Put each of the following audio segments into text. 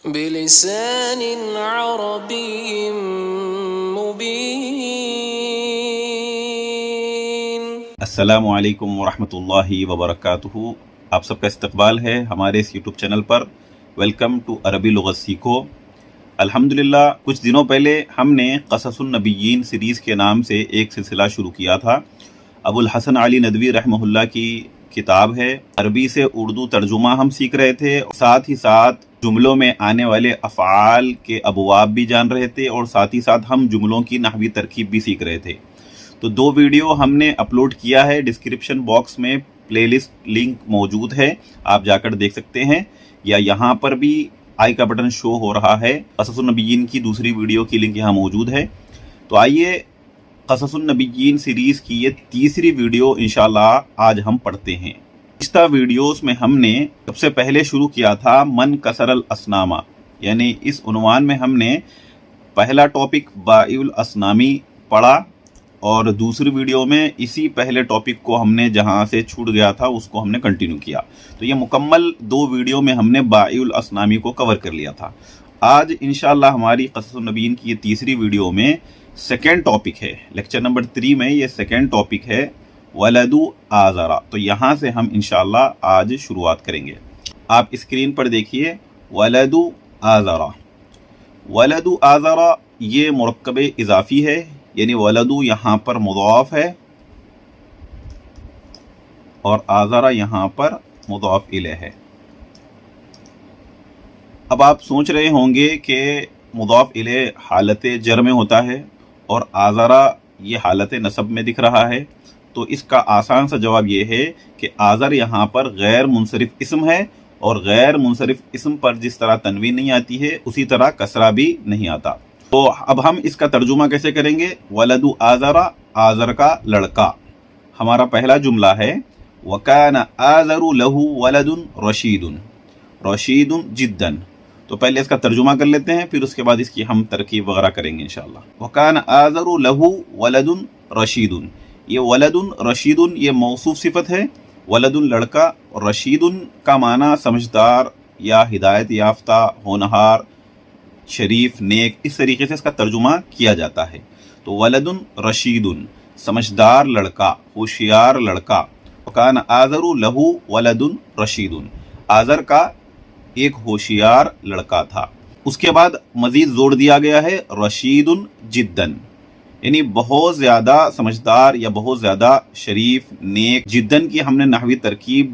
بلسان عربي مبين. السلام علیکم ورحمۃ اللہ وبرکاتہ. آپ سب کا استقبال ہے ہمارے اس یوٹیوب چینل پر. ویلکم ٹو عربی لغت سیکھو. الحمدللہ کچھ دنوں پہلے ہم نے قصص النبیین سیریز کے نام سے ایک سلسلہ شروع کیا تھا. ابو الحسن علی ندوی رحمہ اللہ کی کتاب ہے. عربی سے اردو ترجمہ ہم سیکھ رہے تھے، ساتھ ہی ساتھ جملوں میں آنے والے افعال کے ابواب بھی جان رہے تھے، اور ساتھ ہی ساتھ ہم جملوں کی نحوی ترکیب بھی سیکھ رہے تھے. تو 2 ویڈیو ہم نے اپلوڈ کیا ہے. ڈسکرپشن باکس میں پلے لسٹ لنک موجود ہے، آپ جا کر دیکھ سکتے ہیں، یا یہاں پر بھی آئی کا بٹن شو ہو رہا ہے. قصص النبیین کی دوسری ویڈیو کی لنک یہاں موجود ہے. تو آئیے قصص النبیین سیریز کی یہ تیسری ویڈیو انشاءاللہ آج ہم پڑھتے ہیں. پچھلے ویڈیوز میں ہم نے سب سے پہلے شروع کیا تھا من کسر الاسنام، یعنی اس عنوان میں ہم نے پہلا ٹاپک بائی الاسنامی پڑھا، اور دوسری ویڈیو میں اسی پہلے ٹاپک کو ہم نے جہاں سے چھوٹ گیا تھا اس کو ہم نے کنٹینیو کیا. تو یہ مکمل 2 ویڈیو میں ہم نے بائی الاسنامی کو کور کر لیا تھا. آج انشاءاللہ ہماری قصص النبیین کی یہ تیسری ویڈیو میں سیکنڈ ٹاپک ہے. لیکچر نمبر 3 میں یہ سیکنڈ ٹاپک ہے ولد آزرا. تو یہاں سے ہم انشاءاللہ آج شروعات کریں گے. آپ اسکرین پر دیکھیے ولد آزرا. ولد آزرا یہ مرکب اضافی ہے، یعنی ولدو یہاں پر مضاف ہے اور آزرا یہاں پر مضاف الیہ ہے. اب آپ سوچ رہے ہوں گے کہ مضاف الیہ حالت جر میں ہوتا ہے اور آزرا یہ حالت نصب میں دکھ رہا ہے. تو اس کا آسان سا جواب یہ ہے کہ آزر یہاں پر غیر منصرف اسم ہے، اور غیر منصرف اسم پر جس طرح تنوین نہیں آتی ہے اسی طرح کسرہ بھی نہیں آتا. تو اب ہم اس کا ترجمہ کیسے کریں گے؟ ولد آزرا، آزر کا لڑکا. ہمارا پہلا جملہ ہے وَكَانَ آزر لَهُ وَلَدٌ رَشِيدٌ رَشِيدٌ جِدًّا. تو پہلے اس کا ترجمہ کر لیتے ہیں، پھر اس کے بعد اس کی ہم ترکیب وغیرہ کریں گے انشاءاللہ. وَكَانَ آزر لَهُ وَلَدٌ رَشِيدٌ. یہ ولد رشید یہ موصوف صفت ہے. ولد لڑکا، رشید کا معنی سمجھدار یا ہدایت یافتہ، ہونہار، شریف، نیک، اس طریقے سے اس کا ترجمہ کیا جاتا ہے. تو ولد رشید سمجھدار لڑکا، ہوشیار لڑکا. وکان آزر لہو ولد رشید، آزر کا ایک ہوشیار لڑکا تھا. اس کے بعد مزید زور دیا گیا ہے رشید جدًا، یعنی بہت زیادہ سمجھدار یا بہت زیادہ شریف، نیک. جدًا کی ہم نے نحوی ترکیب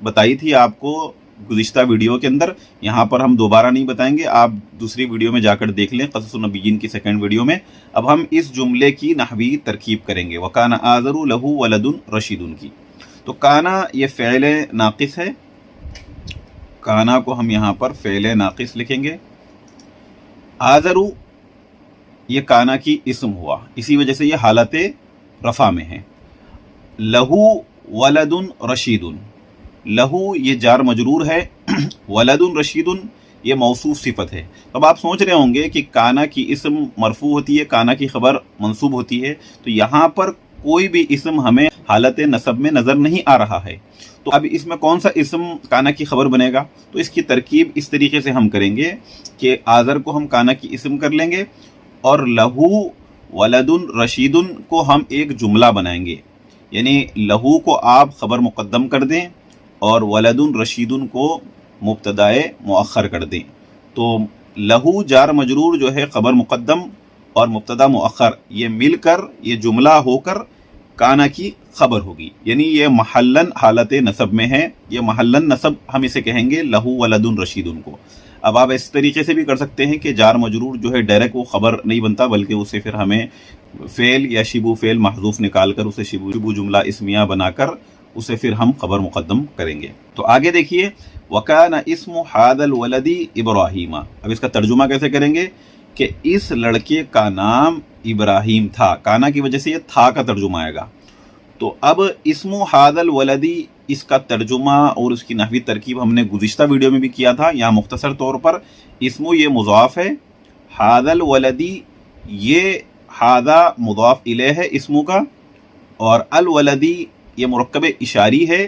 بتائی تھی آپ کو گزشتہ ویڈیو کے اندر، یہاں پر ہم دوبارہ نہیں بتائیں گے، آپ دوسری ویڈیو میں جا کر دیکھ لیں، قصص النبیین کی سیکنڈ ویڈیو میں. اب ہم اس جملے کی نحوی ترکیب کریں گے وَكَانَ آزر لَهُ وَلَدٌ رَشِيدٌ کی. تو کانا یہ فعل ناقص ہے، کانا کو ہم یہاں پر فعل ناقص لکھیں گے. آزر یہ کانا کی اسم ہوا، اسی وجہ سے یہ حالت رفع میں ہے. لہو ولد رشید، لہو یہ جار مجرور ہے، ولد رشید یہ موصوف صفت ہے. اب آپ سوچ رہے ہوں گے کہ کانا کی اسم مرفوع ہوتی ہے، کانا کی خبر منصوب ہوتی ہے، تو یہاں پر کوئی بھی اسم ہمیں حالت نصب میں نظر نہیں آ رہا ہے. تو اب اس میں کون سا اسم کانا کی خبر بنے گا؟ تو اس کی ترکیب اس طریقے سے ہم کریں گے کہ آزر کو ہم کانا کی اسم کر لیں گے، اور لہو ولد رشید کو ہم ایک جملہ بنائیں گے. یعنی لہو کو آپ خبر مقدم کر دیں اور ولد رشید کو مبتدائے مؤخر کر دیں. تو لہو جار مجرور جو ہے خبر مقدم اور مبتدا مؤخر، یہ مل کر یہ جملہ ہو کر کانا کی خبر ہوگی. یعنی یہ محلن حالت نصب میں ہے، یہ محلن نصب ہم اسے کہیں گے لہو ولد رشید کو. اب آپ اس طریقے سے بھی کر سکتے ہیں کہ جار مجرور جو ہے ڈائریکٹ وہ خبر نہیں بنتا، بلکہ اسے پھر ہمیں فعل یا شبو فعل محذوف نکال کر اسے شبو جملہ اسمیہ بنا کر اسے پھر ہم خبر مقدم کریں گے. تو آگے دیکھیے وَكَانَ اسم هَذَا الْوَلَدِ إِبْرَاهِيمَ. اب اس کا ترجمہ کیسے کریں گے کہ اس لڑکے کا نام ابراہیم تھا. کانا کی وجہ سے یہ تھا کا ترجمہ آئے گا. تو اب اسم هَذَا الْوَلَدِ اس کا ترجمہ اور اس کی نحوی ترکیب ہم نے گزشتہ ویڈیو میں بھی کیا تھا. یہاں مختصر طور پر اسم یہ مضاف ہے، هَذَا الْوَلَدِ یہ هَذَا مضاف الیہ ہے اسم کا، اور الولدی یہ مرکب اشاری ہے،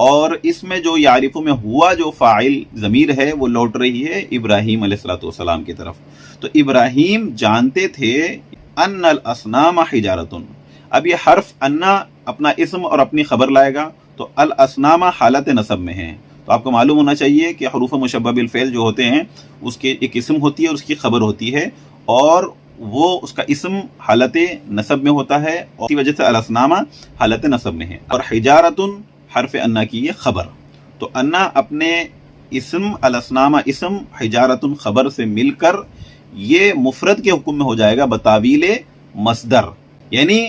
اور اس میں جو یعرف میں ہوا جو فاعل ضمیر ہے وہ لوٹ رہی ہے ابراہیم علیہ الصلوۃ والسلام کی طرف. تو ابراہیم جانتے تھے ان الاصنام حجارۃ. اب یہ حرف انا اپنا اسم اور اپنی خبر لائے گا تو الاصنام حالت نصب میں ہیں. تو آپ کو معلوم ہونا چاہیے کہ حروف مشبہ بالفعل جو ہوتے ہیں اس کے ایک اسم ہوتی ہے اور اس کی خبر ہوتی ہے، اور وہ اس کا اسم حالت نصب میں ہوتا ہے اور اسی وجہ سے الاصنام حالت نصب میں ہے. اور حجارۃ حرف انا کی یہ خبر. تو انا اپنے اسم الاصنام اسم حجارۃ خبر سے مل کر یہ مفرد کے حکم میں ہو جائے گا بتاویل مصدر، یعنی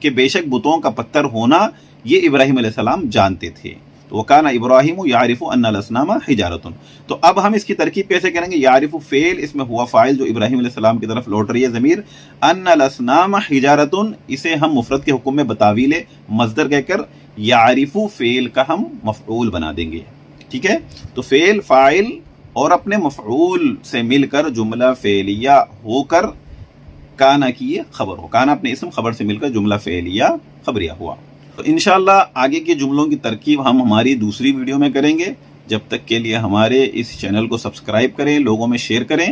کہ بے شک بتوں کا پتھر ہونا یہ ابراہیم علیہ السلام جانتے تھے. تو وکان ابراہیم یعرف ان الاصنام حجارۃ. تو اب ہم اس کی ترکیب کیسے کریں گے؟ یعرف فعل، اس میں ہوا فاعل جو ابراہیم علیہ السلام کی طرف لوٹ رہی ہے ضمیر، ان الاصنام حجارۃ اسے ہم مفرد کے حکم میں بتاویل مصدر کہہ کر یعرف فعل کا ہم مفعول بنا دیں گے. ٹھیک ہے، تو فعل فاعل اور اپنے مفعول سے مل کر جملہ فعلیہ ہو کر کانا کی یہ خبر ہو. کانا اپنے اسم خبر سے مل کر جملہ فعلیہ خبریہ ہوا. تو انشاءاللہ آگے کے جملوں کی ترکیب ہم ہماری دوسری ویڈیو میں کریں گے. جب تک کے لیے ہمارے اس چینل کو سبسکرائب کریں، لوگوں میں شیئر کریں.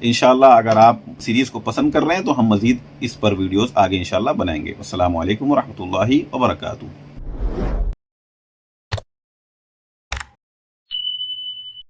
انشاءاللہ اگر آپ سیریز کو پسند کر رہے ہیں تو ہم مزید اس پر ویڈیوز آگے انشاءاللہ بنائیں گے. السلام علیکم ورحمۃ اللہ وبرکاتہ.